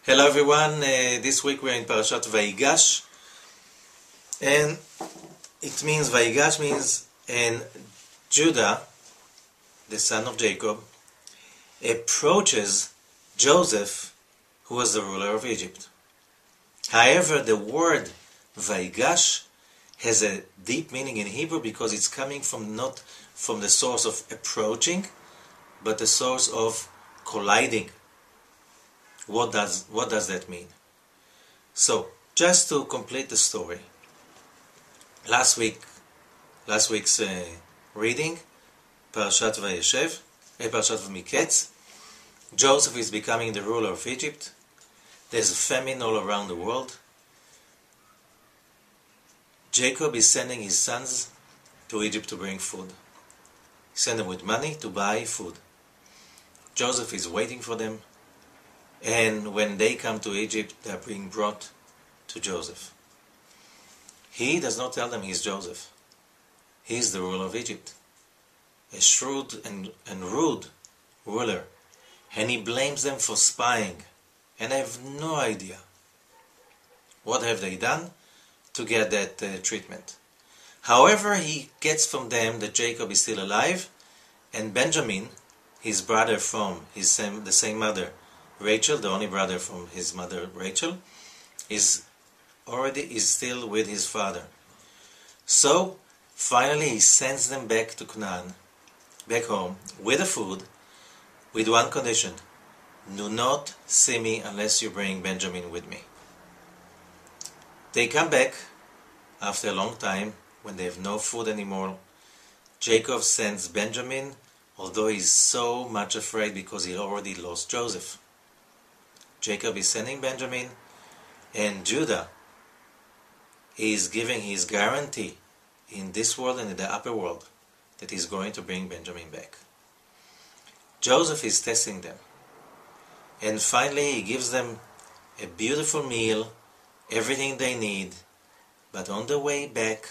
Hello everyone, this week we're in Parashat VaYigash, and it means, VaYigash means, and Judah, the son of Jacob, approaches Joseph, who was the ruler of Egypt. However, the word VaYigash has a deep meaning in Hebrew because it's coming from not from the source of approaching, but the source of colliding. What does that mean? So, just to complete the story, last week's reading, Parashat VaYiketz, Joseph is becoming the ruler of Egypt. There's a famine all around the world. Jacob is sending his sons to Egypt to bring food. He sent them with money to buy food. Joseph is waiting for them. And when they come to Egypt, they are being brought to Joseph. He does not tell them he's Joseph. He's the ruler of Egypt. A shrewd and rude ruler. And he blames them for spying. And I have no idea. What have they done to get that treatment? However, he gets from them that Jacob is still alive. And Benjamin, his brother from the same mother, Rachel, the only brother from his mother Rachel, is still with his father. So finally he sends them back to Canaan, back home, with the food, with one condition: do not see me unless you bring Benjamin with me. They come back after a long time when they have no food anymore. Jacob sends Benjamin, although he's so much afraid because he already lost Joseph. Jacob is sending Benjamin, and Judah is giving his guarantee in this world and in the upper world that he's going to bring Benjamin back. Joseph is testing them, and finally he gives them a beautiful meal, everything they need, but on the way back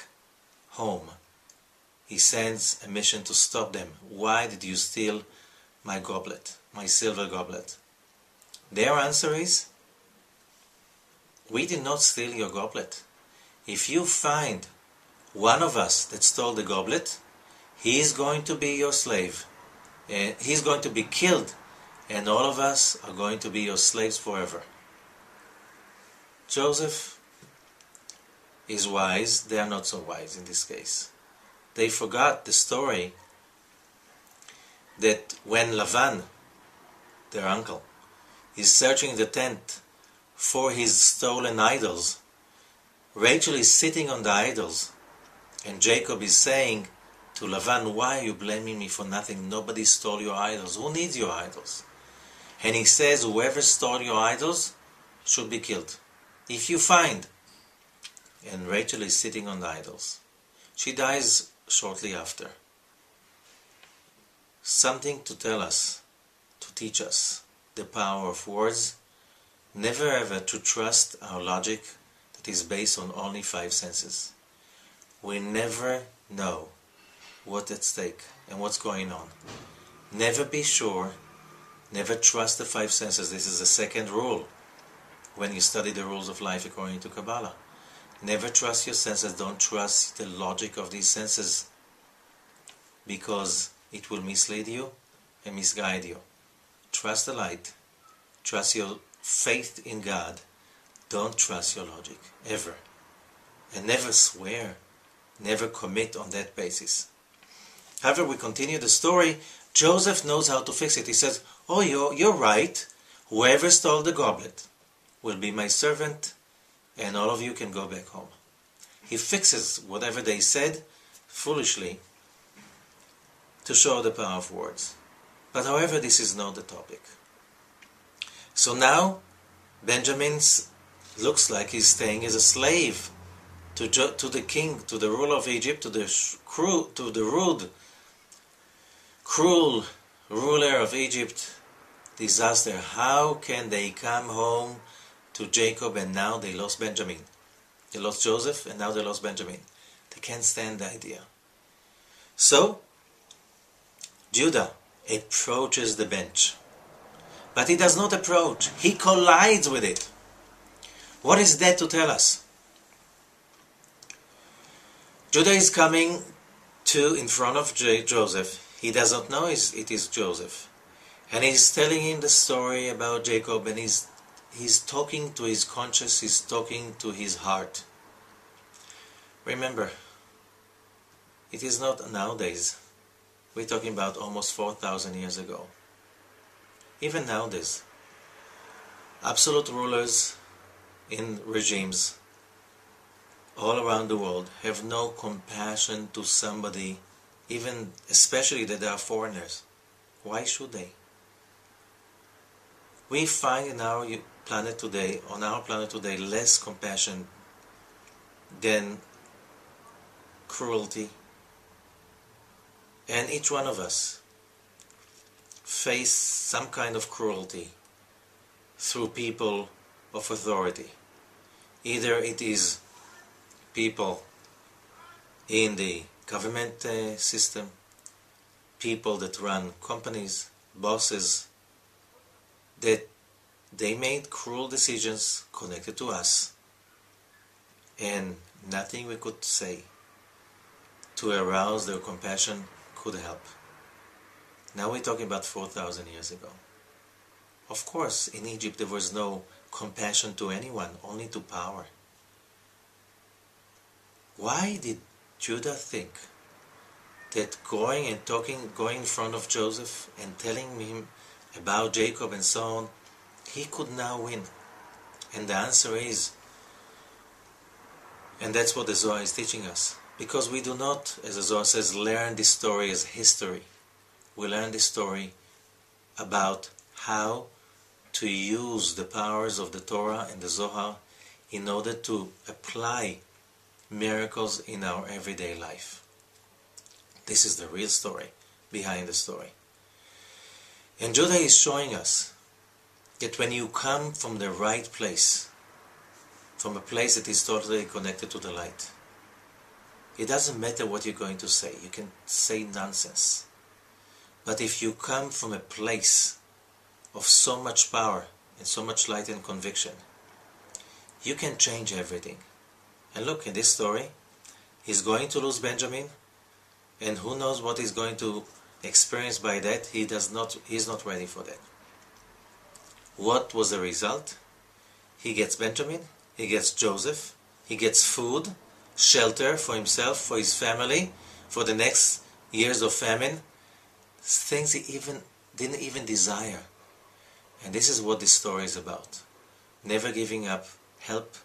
home he sends a mission to stop them. Why did you steal my goblet, my silver goblet? Their answer is, we did not steal your goblet. If you find one of us that stole the goblet, he is going to be your slave. He's going to be killed, and all of us are going to be your slaves forever. Joseph is wise. They are not so wise in this case. They forgot the story that when Lavan, their uncle, is searching the tent for his stolen idols, Rachel is sitting on the idols, and Jacob is saying to Lavan, why are you blaming me for nothing? Nobody stole your idols. Who needs your idols? And he says, whoever stole your idols should be killed. If you find. And Rachel is sitting on the idols. She dies shortly after. Something to tell us, to teach us the power of words. Never ever to trust our logic that is based on only 5 senses. We never know what's at stake and what's going on. Never be sure, never trust the 5 senses. This is the second rule when you study the rules of life according to Kabbalah. Never trust your senses. Don't trust the logic of these senses, because it will mislead you and misguide you. Trust the light. Trust your faith in God. Don't trust your logic, ever. And never swear, never commit on that basis. However, we continue the story. Joseph knows how to fix it. He says, oh, you're right. Whoever stole the goblet will be my servant, and all of you can go back home. He fixes whatever they said foolishly to show the power of words. But however, this is not the topic. So now, Benjamin looks like he's staying as a slave to the king, to the ruler of Egypt, to the rude, cruel ruler of Egypt. Disaster. How can they come home to Jacob and now they lost Benjamin? They lost Joseph and now they lost Benjamin. They can't stand the idea. So, Judah approaches the bench. But he does not approach. He collides with it. What is that to tell us? Judah is coming to in front of Joseph. He does not know it is Joseph. And he's telling him the story about Jacob, and he's talking to his conscience, he's talking to his heart. Remember, it is not nowadays. We're talking about almost 4,000 years ago. Even nowadays, absolute rulers in regimes all around the world have no compassion to somebody, even especially that they are foreigners. Why should they? We find in our planet today, less compassion than cruelty. And each one of us face some kind of cruelty through people of authority. Either it is people in the government system, people that run companies, bosses, that they made cruel decisions connected to us, and nothing we could say to arouse their compassion could help. Now we're talking about 4,000 years ago. Of course, in Egypt there was no compassion to anyone, only to power. Why did Judah think that going in front of Joseph and telling him about Jacob and so on, he could now win? And the answer is, and that's what the Zohar is teaching us, because we do not, as the Zohar says, learn this story as history. We learn this story about how to use the powers of the Torah and the Zohar in order to apply miracles in our everyday life. This is the real story behind the story. And Judah is showing us that when you come from the right place, from a place that is totally connected to the light, it doesn't matter what you're going to say. You can say nonsense. But if you come from a place of so much power and so much light and conviction, you can change everything. And look, in this story, he's going to lose Benjamin, and who knows what he's going to experience by that. He's not ready for that. What was the result? He gets Benjamin, he gets Joseph, he gets food, shelter for himself, for his family, for the next years of famine, things he didn't even desire. And this is what this story is about. Never giving up help,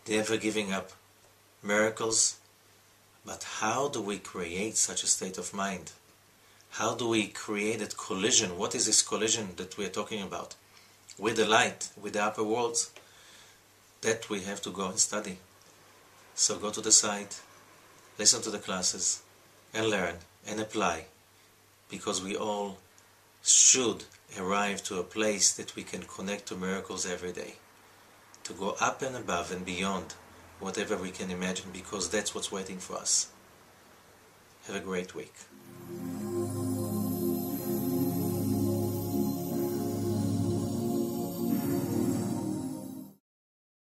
never giving up miracles. But how do we create such a state of mind? How do we create that collision? What is this collision that we are talking about? With the light, with the upper worlds? That we have to go and study. So go to the site, listen to the classes, and learn, and apply. Because we all should arrive to a place that we can connect to miracles every day. To go up and above and beyond whatever we can imagine, because that's what's waiting for us. Have a great week.